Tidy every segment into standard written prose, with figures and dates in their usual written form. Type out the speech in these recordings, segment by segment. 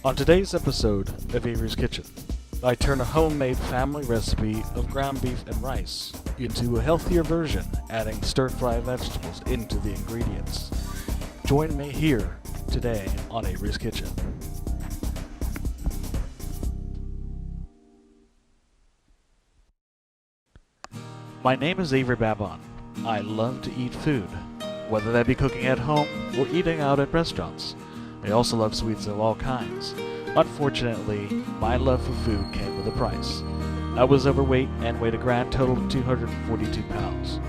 On today's episode of Averys Kitchen, I turn a homemade family recipe of ground beef and rice into a healthier version, adding stir-fry vegetables into the ingredients. Join me here today on Averys Kitchen. My name is Avery Babon. I love to eat food, whether that be cooking at home or eating out at restaurants. I also love sweets of all kinds. Unfortunately, my love for food came with a price. I was overweight and weighed a grand total of 242 pounds.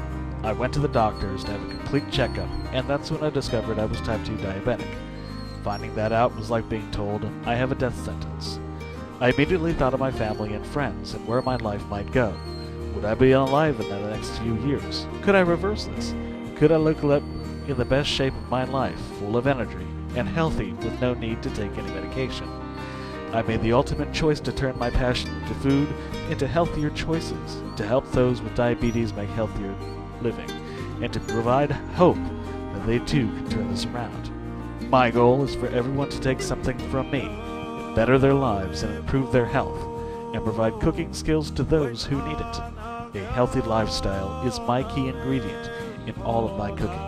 I went to the doctors to have a complete checkup, and that's when I discovered I was type 2 diabetic. Finding that out was like being told I have a death sentence. I immediately thought of my family and friends and where my life might go. Would I be alive in the next few years? Could I reverse this? Could I look up in the best shape of my life, full of energy, and healthy with no need to take any medication? I made the ultimate choice to turn my passion to food into healthier choices, to help those with diabetes make healthier living, and to provide hope that they too can turn this around. My goal is for everyone to take something from me, better their lives and improve their health, and provide cooking skills to those who need it. A healthy lifestyle is my key ingredient in all of my cooking.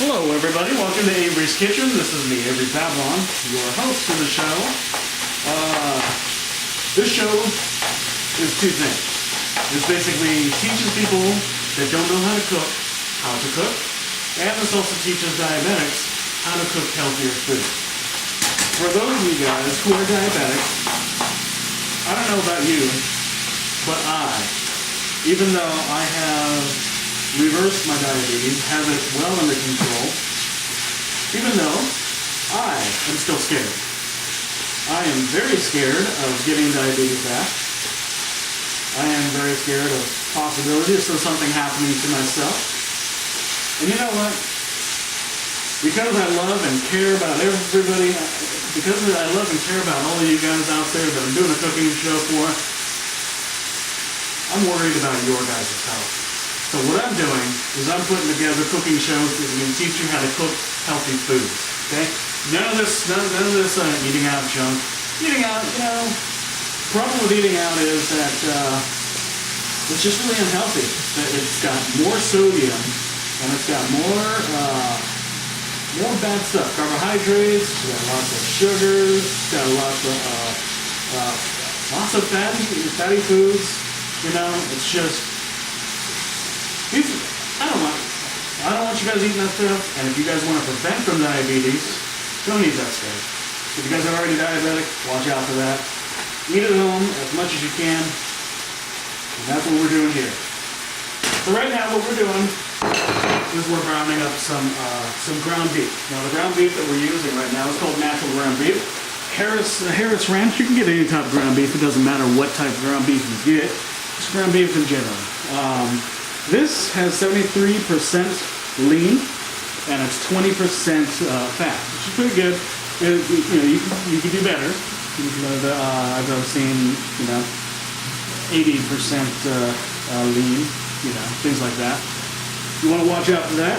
Hello everybody, welcome to Averys Kitchen. This is me, Avery Babon, your host for the show. This show is two things. It basically teaches people that don't know how to cook, and this also teaches diabetics how to cook healthier food. For those of you guys who are diabetic, I don't know about you, but even though I have reversed my diabetes, have it well under control, even though I am still scared. I am very scared of getting diabetes back. I am very scared of possibilities of something happening to myself. And you know what? Because I love and care about everybody, because I love and care about all of you guys out there that I'm doing a cooking show for, I'm worried about your guys' health. So what I'm doing is I'm putting together cooking shows that are going to teach you how to cook healthy food. Okay? None of this eating out junk. Eating out, problem with eating out is that it's just really unhealthy. It's got more sodium and it's got more bad stuff. Carbohydrates, it's got lots of sugars, it's got lots of fatty foods. It's just I don't want you guys eating that stuff, and if you guys want to prevent from diabetes, don't eat that stuff. If you guys are already diabetic, watch out for that. Eat at home as much as you can, and that's what we're doing here. So right now what we're doing is we're browning up some ground beef. Now the ground beef that we're using right now is called natural ground beef. Harris Ranch, you can get any type of ground beef. It doesn't matter what type of ground beef you get. It's ground beef in general. This has 73% lean and it's 20% fat, which is pretty good. You could do better. I've seen 80% lean, things like that. You want to watch out for that.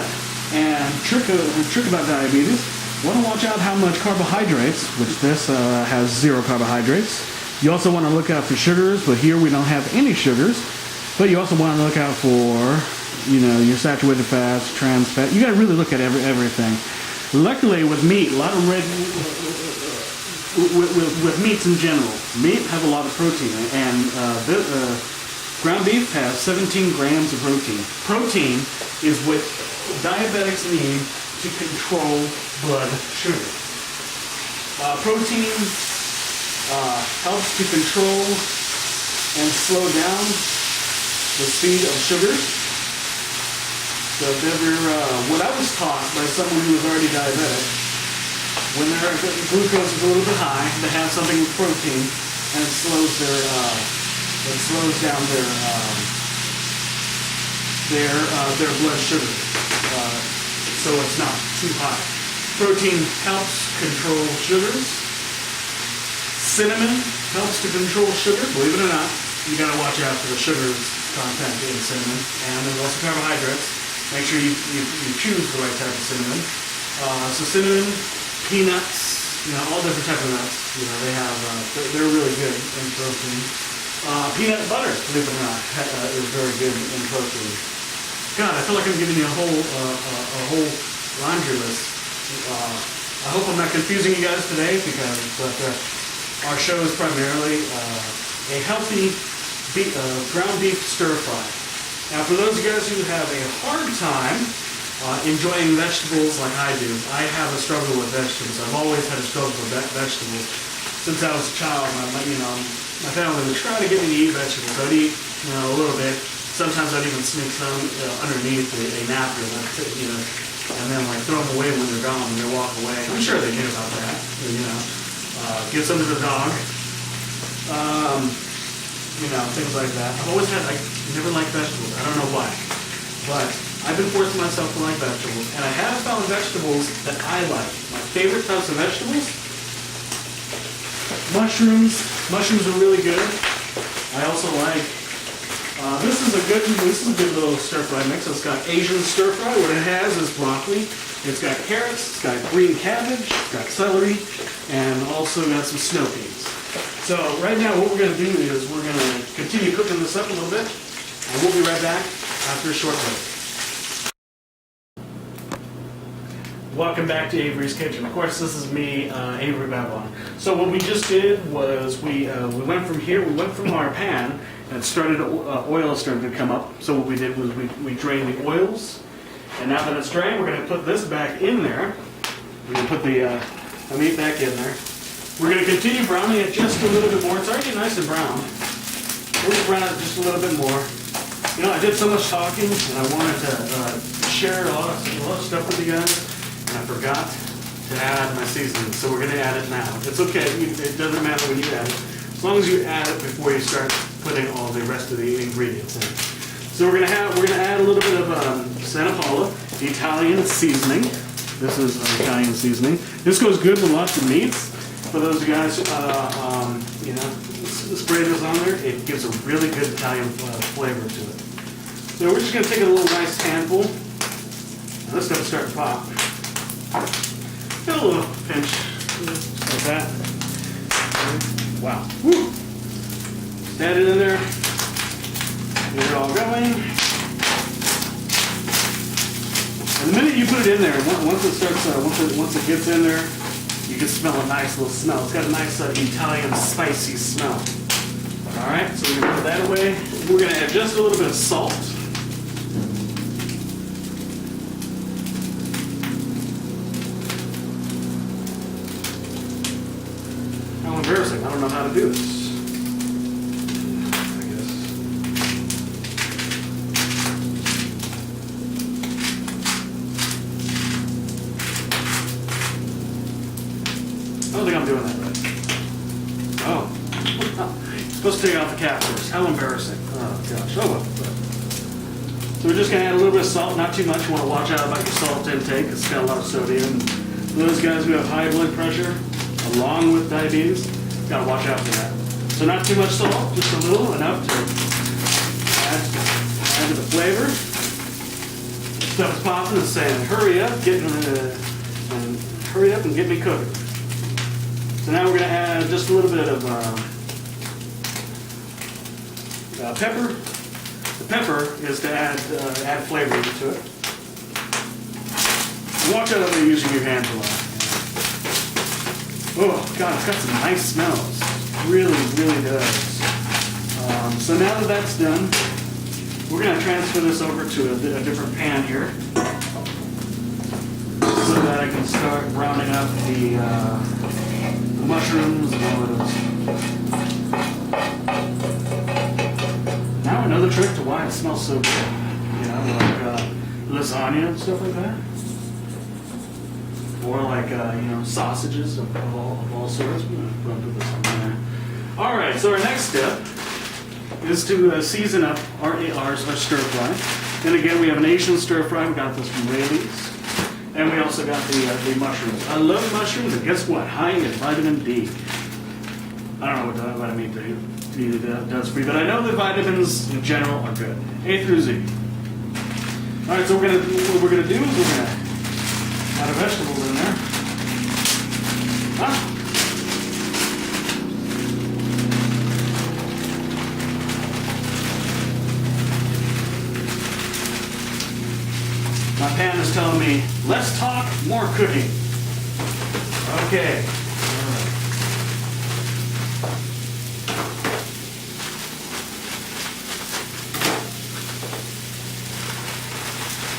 And trick about diabetes, you want to watch out how much carbohydrates, which this has 0 carbohydrates. You also want to look out for sugars, but here we don't have any sugars. But you also want to look out for, your saturated fats, trans fat. You got to really look at everything. Luckily, with meat, a lot of with meats in general, meat have a lot of protein, and ground beef has 17 grams of protein. Protein is what diabetics need to control blood sugar. Protein helps to control and slow down the speed of sugars. So if ever, what I was taught by someone who was already diabetic, when their glucose is a little bit high, they have something with protein, and it slows down their blood sugar, so it's not too high. Protein helps control sugars. Cinnamon helps to control sugar. Believe it or not, you gotta watch out for the sugars content in cinnamon. And there's also carbohydrates. Make sure you choose the right type of cinnamon. So cinnamon, peanuts, all different types of nuts. They have, they're really good in protein. Peanut butter, believe it or not, is very good in protein. God, I feel like I'm giving you a whole laundry list. I hope I'm not confusing you guys today, but our show is primarily a healthy ground beef stir fry. Now, for those of you guys who have a hard time enjoying vegetables like I do, I have a struggle with vegetables. I've always had a struggle with vegetables since I was a child. My family would try to get me to eat vegetables. I'd eat a little bit. Sometimes I'd even sneak some underneath a napkin, and then throw them away when they're gone, when they walk away. I'm sure they knew about that. Give some to the dog. Things like that. I never liked vegetables. I don't know why, but I've been forcing myself to like vegetables, and I have found vegetables that I like. My favorite types of vegetables: mushrooms. Mushrooms are really good. I also like. This is a good little stir fry mix. It's got Asian stir fry. What it has is broccoli. It's got carrots. It's got green cabbage. It's got celery, and also got some snow peas. So right now, what we're going to do is we're going to continue cooking this up a little bit, and we'll be right back after a short break. Welcome back to Averys Kitchen. Of course, this is me, Avery Babon. So what we just did was we went from here. We went from our pan. And it started, oil started to come up. So what we did was we drained the oils. And now that it's drained, we're going to put this back in there. We're going to put the meat back in there. We're going to continue browning it just a little bit more. It's already nice and brown. We're going to brown it just a little bit more. I did so much talking, and I wanted to share a lot of stuff with you guys, and I forgot to add my seasoning. So we're going to add it now. It's okay. It doesn't matter when you add it. As long as you add it before you start putting all the rest of the ingredients in. So we're gonna add a little bit of Paula Italian Seasoning. This is Italian seasoning. This goes good with lots of meats. For those of you guys, spray this on there. It gives a really good Italian flavor to it. So we're just gonna take a little nice handful. And this is gonna start to pop. Get a little pinch, just like that. Wow. Woo. Just add it in there. Get it all going. And the minute you put it in there, once it starts, once it gets in there, you can smell a nice little smell. It's got a nice Italian spicy smell. All right, so we're gonna put that away. We're gonna add just a little bit of salt. How embarrassing! I don't know how to do this. I don't think I'm doing that right. Oh. You're supposed to take off the cap first. How embarrassing. Oh, gosh. Oh, well. So we're just going to add a little bit of salt, not too much. You want to watch out about your salt intake. It's got a lot of sodium. For those guys who have high blood pressure, along with diabetes, got to watch out for that. So not too much salt, just a little, enough to add to the flavor. Stuff is popping and saying, hurry up, hurry up and get me cooking. So now we're going to add just a little bit of pepper. The pepper is to add flavor to it. And watch out if you're using your hands a lot. Oh, God, it's got some nice smells. Really, really does. So now that that's done, we're going to transfer this over to a different pan here so that I can start browning up the mushrooms and all of those. Now another trick to why it smells so good. You know, like lasagna and stuff like that. Or like, sausages of all sorts. We're going to put this on there. Alright, so our next step is to season up our stir fry. And again, we have an Asian stir fry. We got this from Rayleigh's. And we also got the mushrooms. I love mushrooms, and guess what? High in vitamin D. I don't know what vitamin D does for you, but I know that vitamins in general are good. A through Z. All right, so what we're gonna do is we're gonna add our vegetables in there. Huh? My pan is telling me, less talk, more cooking. Okay. All right.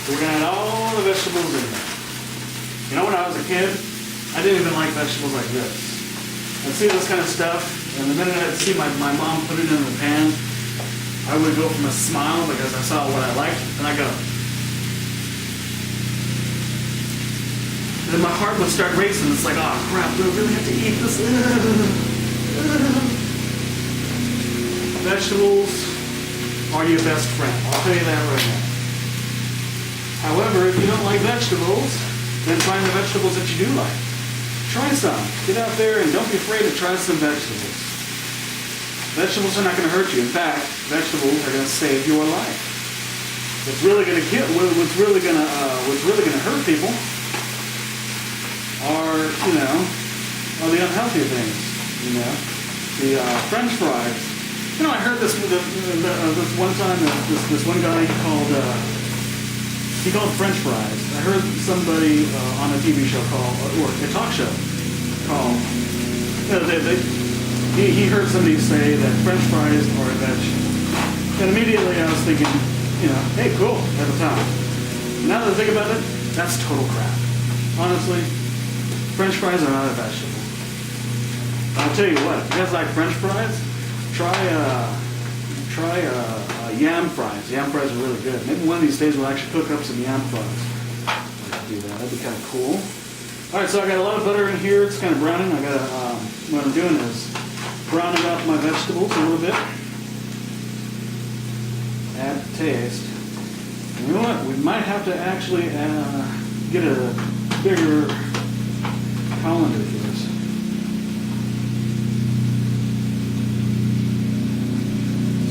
So we're gonna add all the vegetables in there. You know, when I was a kid, I didn't even like vegetables like this. I'd see this kind of stuff, and the minute I'd see my mom put it in the pan, I would go from a smile because I saw what I liked, and I go. Then my heart would start racing. It's like, oh crap, do I really have to eat this? Vegetables are your best friend. I'll tell you that right now. However, if you don't like vegetables, then find the vegetables that you do like. Try some. Get out there and don't be afraid to try some vegetables. Vegetables are not going to hurt you. In fact, vegetables are going to save your life. What's really going to hurt people are the unhealthy things. The French fries. I heard this one time. This one guy he called French fries. I heard somebody on a TV show or a talk show called. He heard somebody say that French fries are a vegetable, and immediately I was thinking, hey, cool at the time. Now that I think about it, that's total crap. Honestly, French fries are not a vegetable. I'll tell you what, if you guys like French fries, try yam fries. Yam fries are really good. Maybe one of these days we'll actually cook up some yam fries. Let's do that. That'd be kind of cool. All right, so I got a lot of butter in here. It's kind of browning. What I'm doing is browning up my vegetables a little bit. Add taste. And you know what? We might have to actually get a bigger colander for this.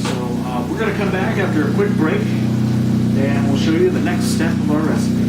So we're going to come back after a quick break, and we'll show you the next step of our recipe.